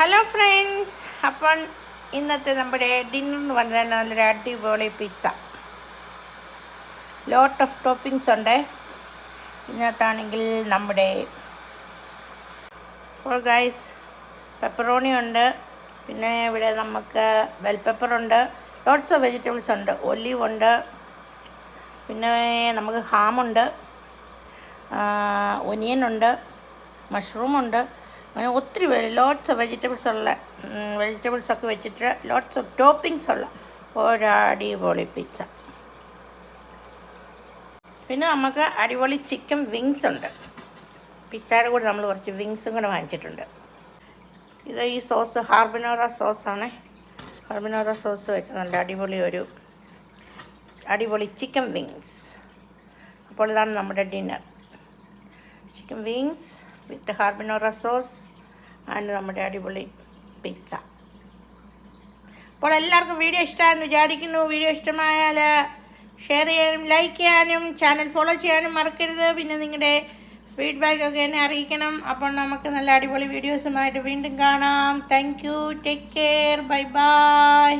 Hello friends, അപ്പം ഇന്നത്തെ നമ്മുടെ ഡിന്നർ എന്ന് പറഞ്ഞാൽ നല്ലൊരു അടിപൊളി പിസ്സ. ലോട്ട് ഓഫ് ടോപ്പിങ്സ് ഉണ്ട് ഇതിനകത്താണെങ്കിൽ. നമ്മുടെ ഗൈസ് പെപ്പറോണി ഉണ്ട്, പിന്നെ ഇവിടെ നമുക്ക് ബെൽ പെപ്പറുണ്ട്, ലോട്ട്സ് ഓഫ് വെജിറ്റബിൾസ് ഉണ്ട്, ഒലീവ് ഉണ്ട്, പിന്നെ നമുക്ക് ഹാമുണ്ട്, ഒനിയൻ ഉണ്ട്, മഷ്റൂമുണ്ട്. അങ്ങനെ ഒത്തിരി ലോട്ട്സ് ഓഫ് വെജിറ്റബിൾസൊക്കെ വെച്ചിട്ട് ലോട്ട്സ് ഓഫ് ടോപ്പിങ്സ് ഉള്ള ഒരടിപൊളി പിസ്സ. പിന്നെ നമുക്ക് അടിപൊളി ചിക്കൻ വിങ്സ് ഉണ്ട്. പിസ്സയുടെ കൂടെ നമ്മൾ കുറച്ച് വിങ്സും കൂടെ വാങ്ങിച്ചിട്ടുണ്ട്. ഇത് ഈ സോസ് ഹാർബനോറ സോസാണ്. ഹാർബനോറ സോസ് വെച്ച് നല്ല അടിപൊളി ചിക്കൻ വിങ്സ്. അപ്പോൾ ഇതാണ് നമ്മുടെ dinner. Chicken wings with habanero sauce and നമ്മുടെ അടിപൊളി പിസ്സ. അപ്പോൾ എല്ലാവർക്കും വീഡിയോ ഇഷ്ടമായെന്ന് വിചാരിക്കുന്നു. വീഡിയോ ഇഷ്ടമായാൽ ഷെയർ ചെയ്യാനും ലൈക്ക് ചെയ്യാനും ചാനൽ ഫോളോ ചെയ്യാനും മറക്കരുത്. പിന്നെ നിങ്ങളുടെ ഫീഡ്ബാക്കൊക്കെ എന്നെ അറിയിക്കണം. അപ്പോൾ നമുക്ക് നല്ല അടിപൊളി വീഡിയോസുമായിട്ട് വീണ്ടും കാണാം. Thank you, take care, bye bye.